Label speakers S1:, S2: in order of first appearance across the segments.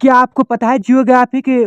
S1: क्या आपको पता है जियोग्राफी के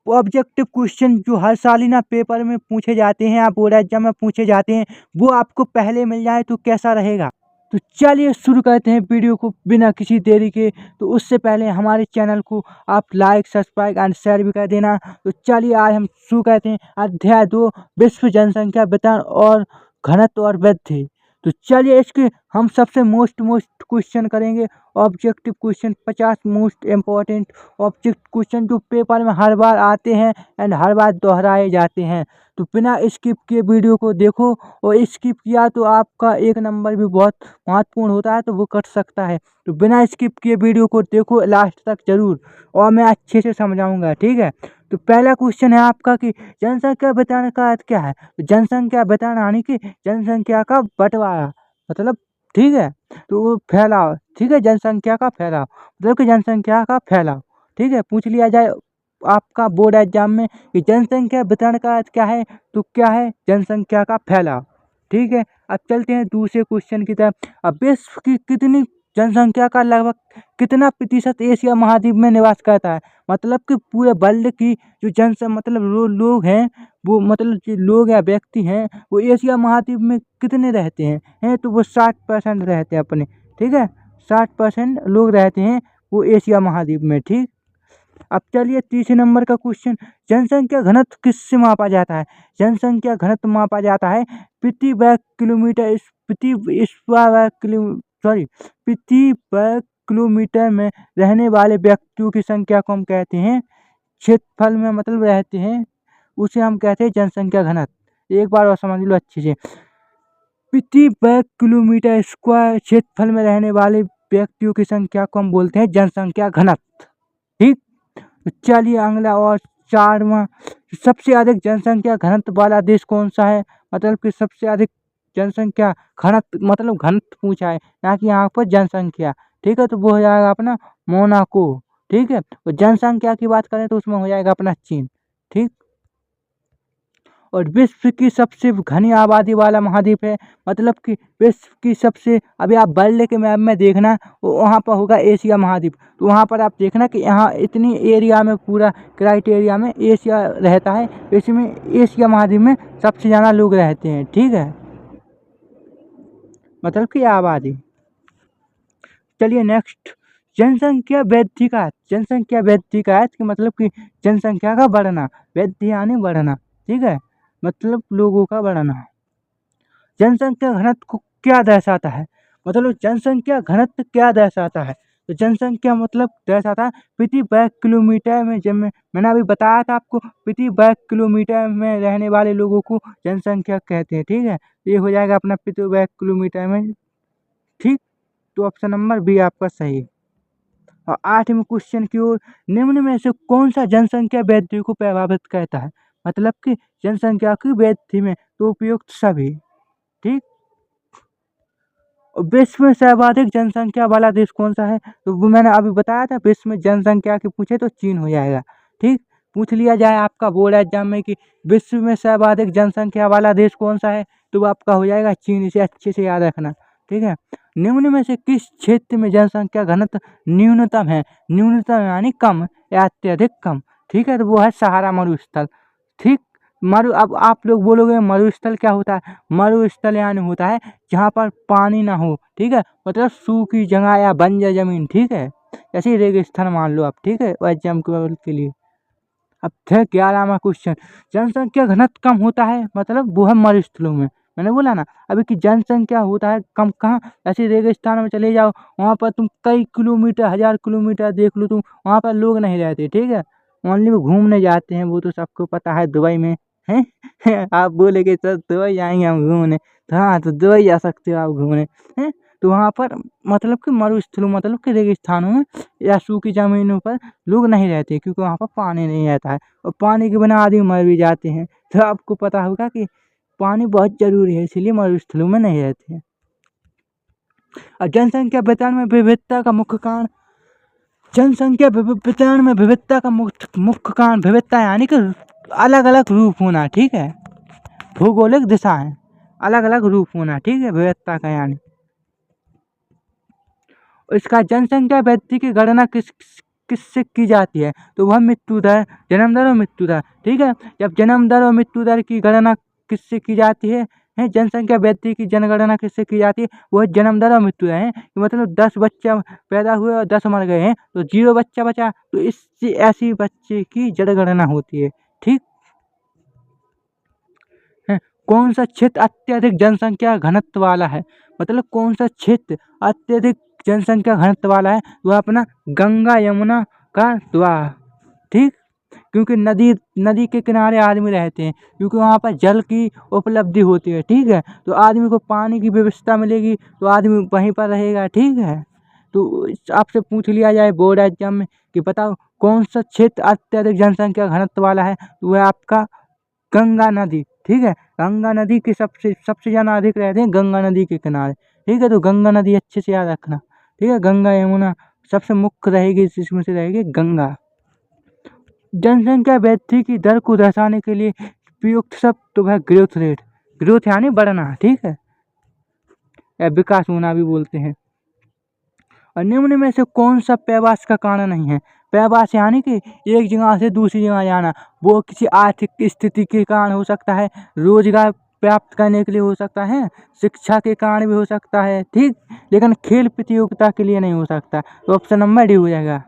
S1: ऑब्जेक्टिव क्वेश्चन जो हर साल ही ना पेपर में पूछे जाते हैं या बोर्ड एग्जाम में पूछे जाते हैं, वो आपको पहले मिल जाए तो कैसा रहेगा। तो चलिए शुरू करते हैं वीडियो को बिना किसी देरी के। तो उससे पहले हमारे चैनल को आप लाइक सब्सक्राइब एंड शेयर भी कर देना। तो चलिए आज हम शुरू करते हैं अध्याय 2 विश्व जनसंख्या वितरण और घनत्व और वृद्धि। तो चलिए इसके हम सबसे मोस्ट क्वेश्चन करेंगे objective question, 50 most important object question जो पेपर में हर बार आते हैं एंड हर बार दोहराए जाते हैं। तो बिना स्किप किए वीडियो को देखो, और स्किप किया तो आपका एक नंबर भी बहुत महत्वपूर्ण होता है तो वो कट सकता है। तो बिना स्किप किए वीडियो को देखो लास्ट तक जरूर, और मैं अच्छे से समझाऊंगा, ठीक है। तो पहला क्वेश्चन है आपका कि जनसंख्या बताने का अर्थ क्या है। तो जनसंख्या बताना यानी कि जनसंख्या का बंटवारा, मतलब ठीक है, तो वो फैलाव, ठीक है, जनसंख्या का फैलाव मतलब कि जनसंख्या का फैलाव, ठीक है। पूछ लिया जाए आपका बोर्ड एग्जाम में कि जनसंख्या वितरण का अर्थ क्या है, तो क्या है जनसंख्या का फैलाव, ठीक है। अब चलते हैं दूसरे क्वेश्चन की तरफ। अब विश्व की कितनी जनसंख्या का लगभग कितना प्रतिशत एशिया महाद्वीप में निवास करता है। मतलब कि पूरे वर्ल्ड की जो मतलब लोग हैं, वो मतलब जो लोग या व्यक्ति हैं वो एशिया महाद्वीप में कितने रहते हैं तो वो 60% रहते हैं अपने, ठीक है। 60% लोग रहते हैं वो एशिया महाद्वीप में, ठीक। अब चलिए तीसरे नंबर का क्वेश्चन, जनसंख्या घनत्व किससे मापा जाता है। जनसंख्या घनत्व मापा जाता है प्रति वर्ग किलोमीटर प्रति वर्ग किलोमीटर में रहने वाले व्यक्तियों की संख्या को हम कहते हैं क्षेत्रफल में, मतलब रहते हैं उसे हम कहते हैं जनसंख्या घनत्व। एक बार और समझ लो अच्छे से, प्रति वर्ग किलोमीटर स्क्वायर क्षेत्रफल में रहने वाले व्यक्तियों की संख्या को हम बोलते हैं जनसंख्या घनत्व, ठीक। तो चलिए अगला और चारवां, सबसे अधिक जनसंख्या घनत्व वाला देश कौन सा है। मतलब कि सबसे अधिक जनसंख्या घनत्व, मतलब घनत्व पूछा है ना कि यहाँ पर जनसंख्या, ठीक है। तो वो हो जाएगा अपना मोनाको, ठीक है। तो जनसंख्या की बात करें तो उसमें हो जाएगा अपना चीन, ठीक। और विश्व की सबसे घनी आबादी वाला महाद्वीप है, मतलब कि विश्व की सबसे, अभी आप वर्ल्ड के मैप में देखना वहाँ पर होगा एशिया महाद्वीप। तो वहाँ पर आप देखना कि यहाँ इतनी एरिया में पूरा क्राइटेरिया में एशिया रहता है, इसमें एशिया महाद्वीप में सबसे ज़्यादा लोग रहते हैं, ठीक है, मतलब कि आबादी। चलिए नेक्स्ट, जनसंख्या वृद्धि का अर्थ, जनसंख्या वृद्धि का अर्थ कि मतलब कि जनसंख्या का बढ़ना, वृद्धि यानी बढ़ना, ठीक है, मतलब लोगों का बढ़ना। जनसंख्या घनत्व को क्या दर्शाता है, मतलब जनसंख्या घनत्व क्या दर्शाता है। तो जनसंख्या मतलब दर्शाता है प्रति वर्ग किलोमीटर में, जब मैंने अभी बताया था आपको, प्रति वर्ग किलोमीटर में रहने वाले लोगों को जनसंख्या कहते हैं, ठीक है। तो ये हो जाएगा अपना प्रति वर्ग किलोमीटर में, ठीक। तो ऑप्शन नंबर बी आपका सही है। और 8वें क्वेश्चन की ओर, निम्न में से कौन सा जनसंख्या वृद्धि को प्रभावित करता है। मतलब कि जनसंख्या की वृद्धि में तो उपयुक्त सभी, ठीक। और विश्व में सर्वाधिक जनसंख्या वाला देश कौन सा है, तो वो मैंने अभी बताया था, विश्व में जनसंख्या की पूछे तो चीन हो जाएगा, ठीक। पूछ लिया जाए आपका बोर्ड एग्जाम में कि विश्व में सर्वाधिक जनसंख्या वाला देश कौन सा है, तो वो आपका हो जाएगा चीन, इसे अच्छे से याद रखना, ठीक है। निम्न में से किस क्षेत्र में जनसंख्या घनत्व न्यूनतम है, न्यूनतम यानी कम या अत्यधिक कम, ठीक है। तो वो है सहारा मरुस्थल, ठीक। अब आप लोग बोलोगे मरुस्थल क्या होता है। मरुस्थल यानी होता है जहाँ पर पानी ना हो, ठीक है, मतलब सूखी जगह या बंजर जमीन, ठीक है, जैसे रेगिस्तान मान लो आप, ठीक है, एग्जाम के लिए। अब थे 11वां क्वेश्चन, जनसंख्या घनत्व कम होता है, मतलब वो है मरुस्थलों में, मैंने बोला ना अभी कि जनसंख्या होता है कम कहाँ, ऐसे रेगिस्तान में चले जाओ, वहाँ पर तुम कई किलोमीटर 1000 किलोमीटर देख लो तुम, वहाँ पर लोग नहीं रहते, ठीक है। ओनली वो घूमने जाते हैं, वो तो सबको पता है दुबई में हैं। आप बोलेगे सर दुबई जाएंगे हम घूमने, तो हाँ, तो दुबई जा सकते हो आप घूमने, हैं। तो वहाँ पर मतलब कि मरुस्थलों, मतलब कि रेगिस्तानों में या सूखी जमीनों पर लोग नहीं रहते, क्योंकि वहाँ पर पानी नहीं रहता है, और पानी के बिना आदमी मर भी जाते हैं। तो आपको पता होगा कि पानी बहुत जरूरी है, इसलिए मरुस्थलों में नहीं रहते हैं। और जनसंख्या वितरण में विविधता का मुख्य कारण, जनसंख्या वितरण में विविधता का मुख्य कारण विविधता यानी कि अलग अलग रूप होना, ठीक है, भौगोलिक दिशाएं, अलग अलग रूप होना, ठीक है, विविधता का यानी। इसका जनसंख्या वृद्धि की गणना किससे की जाती है? तो वह मृत्यु दर, जन्म दर और मृत्यु दर, ठीक है। जब जन्म दर और मृत्यु दर की गणना किससे की जाती है? जनसंख्या वृद्धि की जनगणना किससे की जाती है? वो जन्म दर और मृत्यु दर है। मतलब 10 बच्चा पैदा हुए और 10 मर गए हैं, तो 0 बच्चा बचा, तो इससे ऐसी बच्चे की जनगणना होती है, ठीक है। कौन सा क्षेत्र अत्यधिक जनसंख्या घनत्व वाला है? मतलब कौन सा क्षेत्र अत्यधिक जनसंख्या घनत्व वाला है? वह अपना गंगा यमुना का द्वार, ठीक। क्योंकि नदी नदी के किनारे आदमी रहते हैं, क्योंकि वहाँ पर जल की उपलब्धि होती है, ठीक है। तो आदमी को पानी की व्यवस्था मिलेगी तो आदमी वहीं पर रहेगा, ठीक है। तो आपसे पूछ लिया जाए बोर्ड एग्जाम में कि बताओ कौन सा क्षेत्र अत्यधिक जनसंख्या घनत्व वाला है? तो वह आपका गंगा नदी, ठीक है। गंगा नदी के सबसे सबसे ज़्यादा अधिक रहते हैं गंगा नदी के किनारे, ठीक है। तो गंगा नदी अच्छे से याद रखना, ठीक है। गंगा यमुना सबसे मुख्य रहेगी, इसमें से रहेगी गंगा। जनसंख्या वृद्धि की दर को दर्शाने के लिए प्रयुक्त शब्द तो है ग्रोथ रेट। ग्रोथ यानी बढ़ना, ठीक है, या विकास होना भी बोलते हैं। और निम्न में से कौन सा प्रवास का कारण नहीं है? प्रवास यानी कि एक जगह से दूसरी जगह जाना, वो किसी आर्थिक स्थिति के कारण हो सकता है, रोजगार प्राप्त करने के लिए हो सकता है, शिक्षा के कारण भी हो सकता है, ठीक। लेकिन खेल प्रतियोगिता के लिए नहीं हो सकता। तो ऑप्शन नंबर डी हो जाएगा,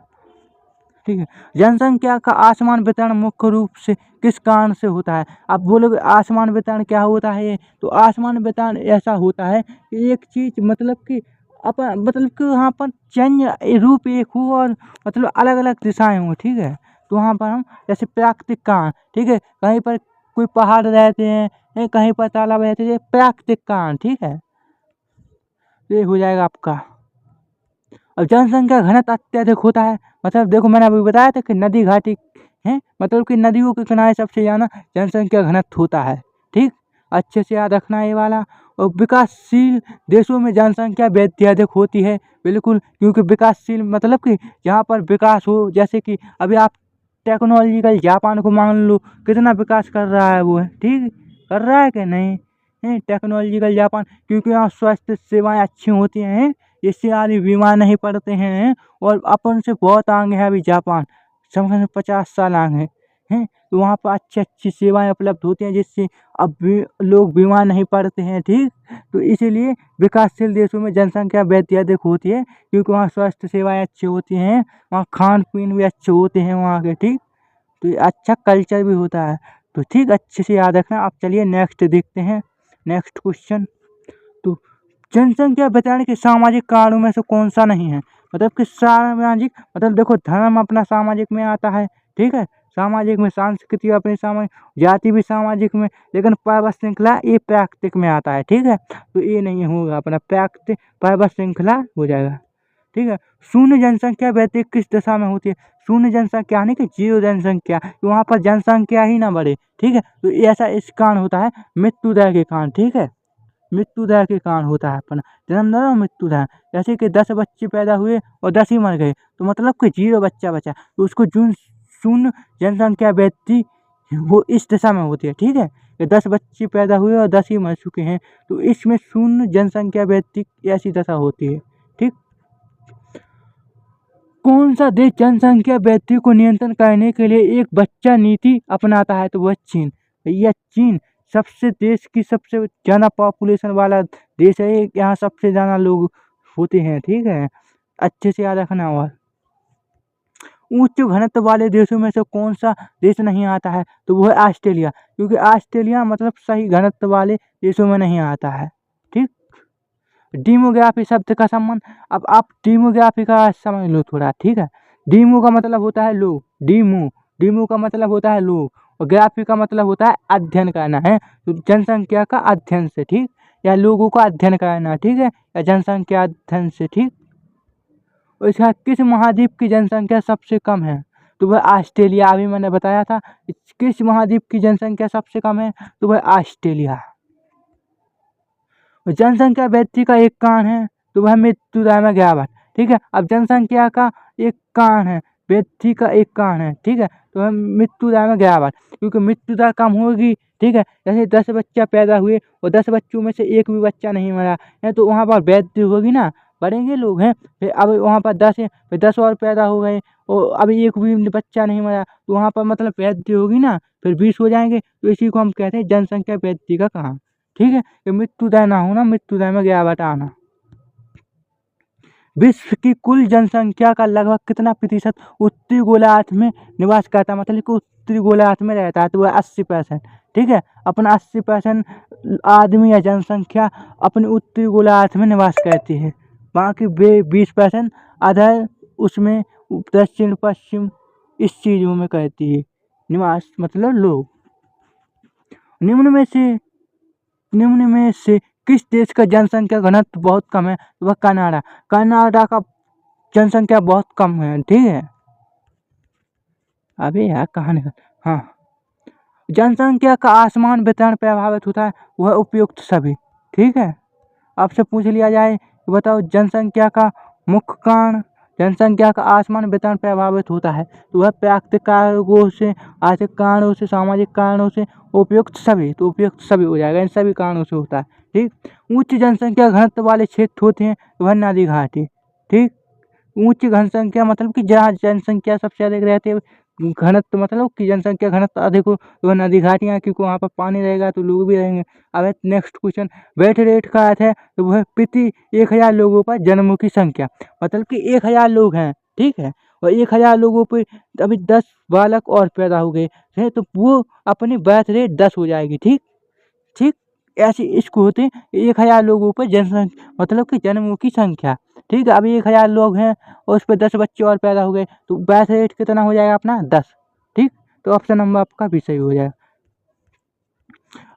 S1: ठीक है। जनसंख्या का असमान वितरण मुख्य रूप से किस कारण से होता है? आप बोलोगे असमान वितरण क्या होता है ये? तो असमान वितरण ऐसा होता है कि एक चीज मतलब कि मतलब कि वहाँ पर चेंज रूप एक हो और मतलब अलग अलग दिशाएं हो, ठीक है। तो वहाँ पर हम जैसे प्राकृतिक कारण, ठीक है, कहीं पर कोई पहाड़ रहते हैं, कहीं पर तालाब रहते हैं, प्राकृतिक कारण, ठीक है। ये हो जाएगा आपका। अब जनसंख्या घनत्व अत्यधिक होता है, मतलब देखो मैंने अभी बताया था कि नदी घाटी है, मतलब कि नदियों के किनारे सबसे ज़्यादा जनसंख्या घनत्व होता है, ठीक। अच्छे से याद रखना ये वाला। और विकासशील देशों में जनसंख्या वृद्धि अधिक होती है, बिल्कुल, क्योंकि विकासशील मतलब कि जहाँ पर विकास हो, जैसे कि अभी आप टेक्नोलॉजिकल जापान को मान लो, कितना विकास कर रहा है वो, ठीक, कर रहा है कि नहीं है टेक्नोलॉजिकल जापान, क्योंकि यहाँ स्वास्थ्य सेवाएं अच्छी होती हैं, इससे आदमी बीमार नहीं पड़ते हैं। और अपन से बहुत आगे है अभी जापान, समझ 50 साल आगे हैं। तो वहाँ पर अच्छी अच्छी सेवाएं उपलब्ध होती हैं, जिससे अब भी लोग बीमार नहीं पड़ते हैं, ठीक। तो इसीलिए विकासशील देशों में जनसंख्या वृद्धि अधिक होती है, क्योंकि वहाँ स्वास्थ्य सेवाएं अच्छी होती हैं, वहाँ खान पीन भी अच्छे होते हैं वहाँ के, ठीक। तो ये अच्छा कल्चर भी होता है, तो ठीक, अच्छे से याद रखना। आप चलिए नेक्स्ट देखते हैं, नेक्स्ट क्वेश्चन। तो जनसंख्या बताने के सामाजिक कारणों में से कौन सा नहीं है? मतलब कि सामाजिक, मतलब देखो धर्म अपना सामाजिक में आता है, ठीक है, सामाजिक में, संस्कृति अपनी सामाजिक, जाति भी सामाजिक में, लेकिन पर्वत श्रृंखला ये प्राकृतिक में आता है, ठीक है। तो ये नहीं होगा अपना प्राकृतिक, पर्वत श्रृंखला हो जाएगा, ठीक है। शून्य जनसंख्या वृद्धि किस दशा में होती है? शून्य जनसंख्या यानी कि जीरो जनसंख्या, वहाँ पर जनसंख्या ही ना बढ़े, ठीक है। तो ऐसा इस कारण होता है मृत्यु दर के कारण, ठीक है, मृत्यु दर के कारण होता है अपना जन्म दर और मृत्यु दर। जैसे कि 10 बच्चे पैदा हुए और 10 ही मर गए, तो मतलब कि 0 बच्चा बचा, तो उसको जून शून्य जनसंख्या वृद्धि वो इस दशा में होती है, ठीक है। कि 10 बच्चे पैदा हुए और 10 ही मर चुके हैं, तो इसमें शून्य जनसंख्या वृद्धि ऐसी दशा होती है, ठीक। कौन सा देश जनसंख्या वृद्धि को नियंत्रण करने के लिए एक बच्चा नीति अपनाता है? तो वह चीन। यह चीन सबसे देश की सबसे ज़्यादा पॉपुलेशन वाला देश है, यहाँ सबसे ज़्यादा लोग होते हैं, ठीक है, अच्छे से याद रखना। और उच्च घनत्व वाले देशों में से कौन सा देश नहीं आता है? तो वो है ऑस्ट्रेलिया, क्योंकि ऑस्ट्रेलिया मतलब सही घनत्व वाले देशों में नहीं आता है, ठीक। डेमोग्राफी शब्द का संबंध, अब आप डेमोग्राफी का समझ लो थोड़ा, ठीक है। डेमो का मतलब होता है लोग, डेमो, डेमो का मतलब होता है लोग, और ग्राफी का मतलब होता है अध्ययन करना है, तो जनसंख्या का अध्ययन से, ठीक, या लोगों का अध्ययन करना, ठीक है, या जनसंख्या अध्ययन से, ठीक। और इसका किस महाद्वीप की जनसंख्या सबसे कम है? तो वह ऑस्ट्रेलिया, अभी मैंने बताया था। किस महाद्वीप की जनसंख्या सबसे कम है? तो वह ऑस्ट्रेलिया। जनसंख्या वृद्धि का एक कारण है, तो वह मृत्यु दर में गिरावट, ठीक है। अब जनसंख्या का एक कारण है, वृद्धि का एक कारण है, ठीक है, तो वह मृत्यु दर में गिरावट, क्योंकि मृत्यु दर कम होगी, ठीक है। जैसे 10 बच्चा पैदा हुए और 10 बच्चों में से एक भी बच्चा नहीं मरा है, तो वहाँ पर वृद्धि होगी ना, बढ़ेंगे लोग हैं। फिर अब वहाँ पर 10 है, फिर 10 और पैदा हो गए और अभी एक भी बच्चा नहीं मरा तो वहाँ पर मतलब वृद्धि होगी ना, फिर 20 हो जाएंगे, तो इसी को हम कहते हैं जनसंख्या वृद्धि का कहाँ। ठीक है, कि मृत्युदय ना होना, मृत्युदय में गिरावट आना। विश्व की कुल जनसंख्या का लगभग कितना प्रतिशत उत्तरी गोलार्ध में निवास करता है, मतलब कि उत्तरी गोलार्ध में रहता है, तो वह 80%। ठीक है, अपना 80% आदमी या जनसंख्या अपने उत्तरी गोलार्ध में निवास करती है, बाकी 20% अदर उसमें दक्षिण पश्चिम इस चीज़ों में करती है निवास, मतलब लोग। निम्न में से निम्न में से किस देश का जनसंख्या घनत्व बहुत कम है, वह कनाडा। कनाडा का जनसंख्या बहुत कम है। ठीक है, अबे यार कहाँ निकल। हाँ, जनसंख्या का आसमान वितरण प्रभावित होता है, वह उपयुक्त सभी। ठीक है, आपसे पूछ लिया जाए कि बताओ जनसंख्या का मुख्य कारण, जनसंख्या का आसमान वितरण प्रभावित होता है, तो वह प्राकृतिक कारणों से, आर्थिक कारणों से, सामाजिक कारणों से, उपयुक्त सभी, तो उपयुक्त सभी हो जाएगा, इन सभी कारणों से होता है। ठीक, उच्च जनसंख्या घनत्व वाले क्षेत्र होते हैं, वह नदी घाट है। ठीक, उच्च जनसंख्या मतलब कि जहाँ जनसंख्या सबसे अधिक रहती है, घनत्व मतलब कि जनसंख्या घनत्व अधिक हो, तो वह नदी घाटियाँ, क्योंकि वहाँ पर पानी रहेगा तो लोग भी रहेंगे। अब नेक्स्ट क्वेश्चन, बर्थ रेट का अर्थ है तो वह प्रति 1000 लोगों पर जन्मों की संख्या, मतलब कि 1000 लोग हैं। ठीक है, और 1000 लोगों पे अभी 10 बालक और पैदा हो गए हैं, तो वो अपनी बर्थ रेट 10 हो जाएगी। ठीक, ठीक, ऐसे इसको होते हैं 1000 लोगों पर जनसंख्या, मतलब कि जन्मों की संख्या। ठीक है, अभी 1000 लोग हैं और उस पर 10 बच्चे और पैदा हो गए, तो बर्थ रेट कितना हो जाएगा अपना 10। ठीक, तो ऑप्शन नंबर आपका भी सही हो जाएगा।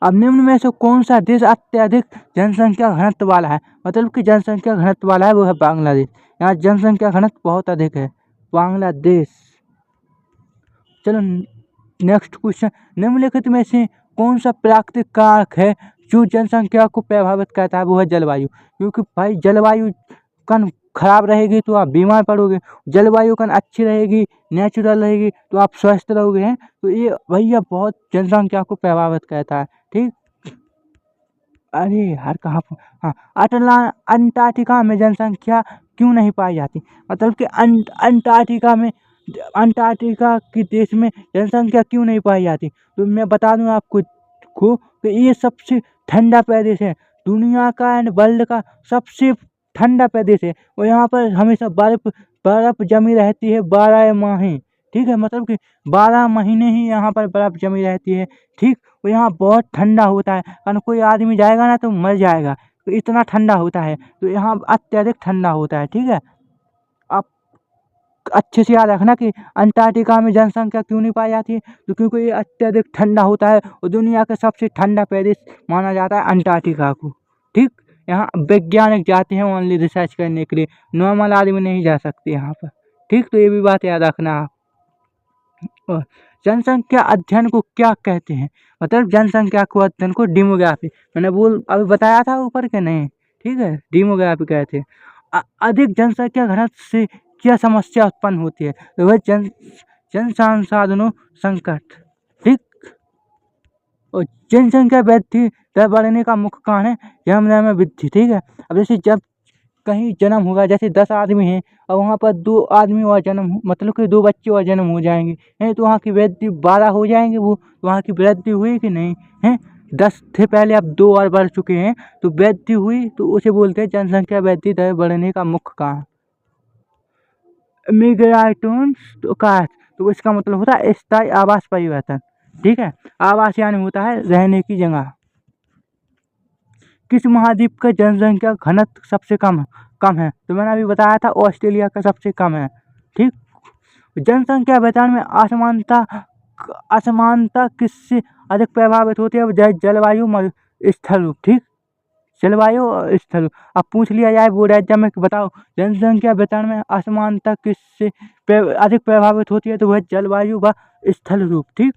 S1: अब निम्न में से कौन सा देश अत्यधिक जनसंख्या घनत्व वाला है, मतलब कि जनसंख्या घनत्व वाला है, वो है बांग्लादेश। यहाँ जनसंख्या घनत्व बहुत अधिक है, बांग्लादेश। चलो नेक्स्ट क्वेश्चन, निम्नलिखित में से कौन सा प्राकृतिक कारक है जो जनसंख्या को प्रभावित करता है, वो है जलवायु। क्योंकि भाई जलवायु कन खराब रहेगी तो आप बीमार पड़ोगे, जलवायु कन अच्छी रहेगी, नेचुरल रहेगी, तो आप स्वस्थ रहोगे। हैं, तो ये भैया बहुत जनसंख्या को प्रभावित करता है। ठीक, अरे यार कहाँ हाँ, अंटार्कटिका में जनसंख्या क्यों नहीं पाई जाती, मतलब कि अंटार्कटिका में, अंटार्कटिका के देश में जनसंख्या क्यों नहीं पाई जाती, तो मैं बता दूं आपको को कि ये सबसे ठंडा प्रदेश है, दुनिया का एंड वर्ल्ड का सबसे ठंडा प्रदेश है, और यहाँ पर हमेशा बर्फ बर्फ जमी रहती है 12 माही। ठीक है, मतलब कि 12 महीने ही यहाँ पर बर्फ जमी रहती है। ठीक, और यहाँ बहुत ठंडा होता है, अगर कोई आदमी जाएगा ना तो मर जाएगा, तो इतना ठंडा होता है, तो यहाँ अत्यधिक ठंडा होता है। ठीक है, आप अच्छे से याद रखना कि अंटार्कटिका में जनसंख्या क्यों नहीं पाई जाती है, तो क्योंकि ये अत्यधिक ठंडा होता है, और दुनिया का सबसे ठंडा प्रदेश माना जाता है अंटार्कटिका को। ठीक, यहाँ वैज्ञानिक जाते हैं ओनली रिसर्च करने के लिए, नॉर्मल आदमी नहीं जा सकते यहाँ पर। ठीक, तो ये भी बात याद रखना आप। और जनसंख्या अध्ययन को क्या कहते हैं, मतलब जनसंख्या को अध्ययन को डेमोग्राफी, मैंने अभी बताया था ऊपर के नहीं। ठीक है, डेमोग्राफी कहते हैं। अधिक जनसंख्या घनत्व से क्या समस्या उत्पन्न होती है, तो वह जन संसाधनों संकट। ठीक, और जनसंख्या वृद्धि दर बढ़ने का मुख्य कारण है जन्म दर में वृद्धि। ठीक है, अब जैसे जब कहीं जन्म होगा, जैसे 10 आदमी हैं और वहाँ पर 2 आदमी और जन्म, मतलब कि 2 बच्चे और जन्म हो जाएंगे, हैं, तो वहाँ की वृद्धि 12 हो जाएंगे, वो वहाँ की वृद्धि हुई कि नहीं है। 10 थे पहले, अब 2 और बढ़ चुके हैं, तो वृद्धि हुई, तो उसे बोलते हैं जनसंख्या वृद्धि दर बढ़ने का मुख्य कारण। मिग्रेटोन्स का, तो इसका मतलब होता है स्थायी आवास परिवर्तन। ठीक है, आवास यानी होता है रहने की जगह। किस महाद्वीप का जनसंख्या घनत्व सबसे कम है, तो मैंने अभी बताया था ऑस्ट्रेलिया का सबसे कम है। ठीक, जनसंख्या वितरण में असमानता असमानता किससे अधिक प्रभावित होती है, जलवायु स्थल रूप। ठीक, जलवायु और स्थल रूप। अब पूछ लिया जाए बोर्ड एग्जाम में कि बताओ जनसंख्या वितरण में असमानता किससे अधिक प्रभावित होती है, तो वह जलवायु व स्थल रूप। ठीक,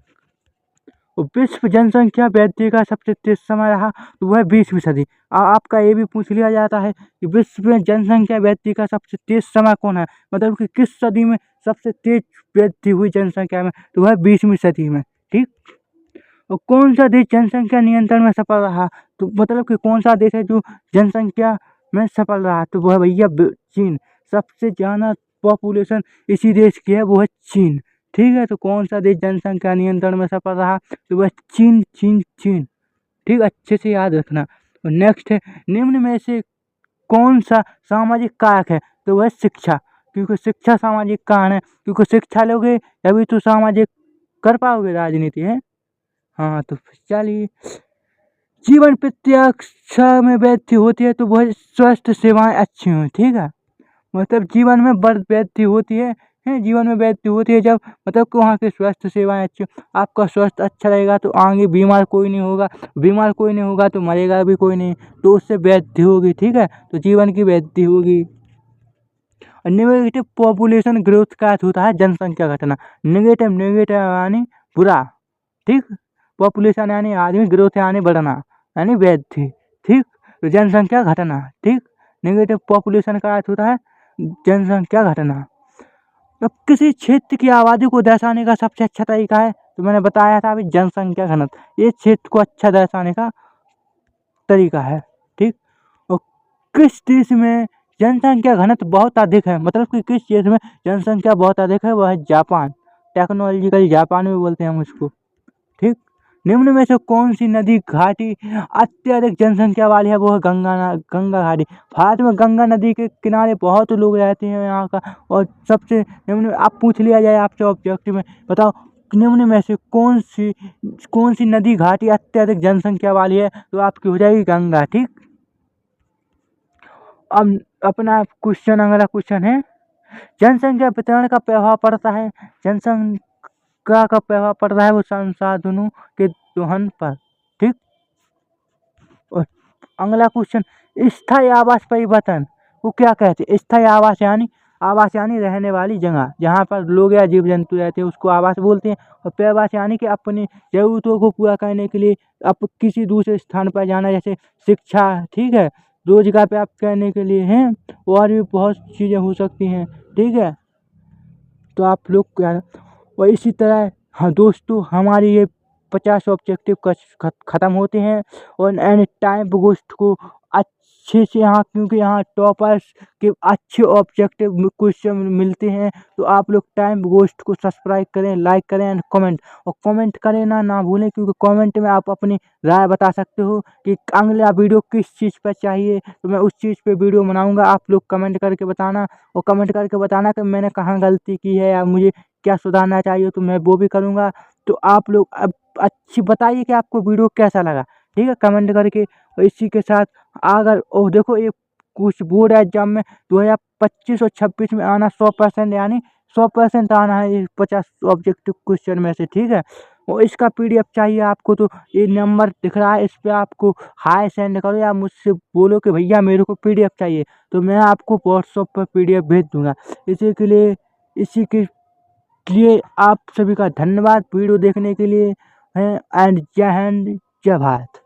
S1: विश्व जनसंख्या वृद्धि का सबसे तेज समय रहा, तो वह 20वीं सदी। आपका ये भी पूछ लिया जाता है कि विश्व में जनसंख्या वृद्धि का सबसे तेज समय कौन है, मतलब कि किस सदी में सबसे तेज वृद्धि हुई जनसंख्या में, तो वह 20वीं सदी में। ठीक, और कौन सा देश जनसंख्या नियंत्रण में सफल रहा, तो मतलब कि कौन सा देश है जो जनसंख्या में सफल रहा, तो वह भैया चीन। सबसे ज़्यादा पॉपुलेशन इसी देश की है, वो है चीन। ठीक है, तो कौन सा देश जनसंख्या नियंत्रण में सफल रहा, तो वह चीन चीन चीन। ठीक, अच्छे से याद रखना। और नेक्स्ट है, निम्न में से कौन सा सामाजिक कारक है, तो वह शिक्षा, क्योंकि शिक्षा सामाजिक कारण है, क्योंकि शिक्षा लोगे तभी तो सामाजिक कर पाओगे राजनीति है। हाँ, तो चलिए, जीवन प्रत्याशा में वृद्धि होती है तो वह स्वास्थ्य सेवाएं अच्छी हों। ठीक है, मतलब जीवन में वृद्धि होती है जीवन में वृद्धि होती है जब मतलब कि वहाँ की स्वास्थ्य सेवाएं अच्छी हों। आपका स्वास्थ्य अच्छा रहेगा तो आगे बीमार कोई नहीं होगा, बीमार कोई नहीं होगा तो मरेगा भी कोई नहीं, तो उससे वृद्धि होगी। ठीक है, तो जीवन की वृद्धि होगी। नेगेटिव पॉपुलेशन ग्रोथ का अर्थ होता है जनसंख्या घटना। नेगेटिव नेगेटिव यानी बुरा, ठीक, पॉपुलेशन यानी आदमी, ग्रोथ यानी बढ़ना यानी वृद्धि। ठीक, तो जनसंख्या घटना। ठीक, नेगेटिव पॉपुलेशन का अर्थ होता है जनसंख्या घटना। अब किसी क्षेत्र की आबादी को दर्शाने का सबसे अच्छा तरीका है, तो मैंने बताया था अभी, जनसंख्या घनत्व, ये क्षेत्र को अच्छा दर्शाने का तरीका है। ठीक, और किस देश में जनसंख्या घनत्व बहुत अधिक है, मतलब कि किस देश में जनसंख्या बहुत अधिक है, वह है जापान। टेक्नोलॉजिकली जापान में बोलते हैं हम उसको। ठीक, निम्न में से कौन सी नदी घाटी अत्यधिक जनसंख्या वाली है, वो है गंगा घाटी। भारत में गंगा नदी के किनारे बहुत लोग रहते हैं यहाँ का। और सबसे निम्न, आप पूछ लिया जाए आपसे ऑब्जेक्टिव में, बताओ निम्न में से कौन सी नदी घाटी अत्यधिक जनसंख्या वाली है, तो आपकी हो जाएगी गंगा। ठीक, अब अपना क्वेश्चन, अगला क्वेश्चन है, जनसंख्या वितरण का प्रभाव पड़ता है, जनसंख्या का प्रभाव पड़ रहा है वो संसाधनों के दोहन पर। ठीक, और अगला क्वेश्चन, स्थायी आवास परिवर्तन को क्या कहते हैं। स्थायी आवास यानी रहने वाली जगह, जहाँ पर लोग या जीव जंतु रहते हैं उसको आवास बोलते हैं। और प्रवास यानी कि अपनी जरूरतों को पूरा करने के लिए अब किसी दूसरे स्थान पर जाना, जैसे शिक्षा, ठीक है, रोजगार प्राप्त करने के लिए हैं, और भी बहुत चीज़ें हो सकती हैं। ठीक है, तो आप लोग क्या, और इसी तरह, हाँ दोस्तों, हमारी ये 50 ऑब्जेक्टिव ख़त्म होते हैं। और एंड टाइम गोस्ट को अच्छे से यहाँ, क्योंकि यहाँ टॉपर्स के अच्छे ऑब्जेक्टिव क्वेश्चन मिलते हैं, तो आप लोग टाइम गोस्ट को सब्सक्राइब करें, लाइक करें एंड कमेंट, और कमेंट करें ना भूलें, क्योंकि कमेंट में आप अपनी राय बता सकते हो कि अगला वीडियो किस चीज़ पर चाहिए, तो मैं उस चीज़ पे वीडियो बनाऊंगा। आप लोग कमेंट करके बताना, और कमेंट करके बताना कि मैंने कहाँ गलती की है या मुझे क्या सुधारना चाहिए, तो मैं वो भी करूँगा। तो आप लोग अब अच्छी बताइए कि आपको वीडियो कैसा लगा। ठीक है, कमेंट करके। और इसी के साथ, अगर देखो, ये कुछ बोर्ड एग्जाम में 2025 और 26 में आना 100%, यानी 100% आना है ये 50 ऑब्जेक्टिव क्वेश्चन में से। ठीक है, और इसका PDF चाहिए आपको, तो ये नंबर दिख रहा है, इस पर आपको हाय सेंड करो या मुझसे बोलो कि भैया मेरे को PDF चाहिए, तो मैं आपको व्हाट्सएप पर PDF भेज दूंगा। इसी के लिए आप सभी का धन्यवाद वीडियो देखने के लिए। एंड जय हिंद, जय भारत।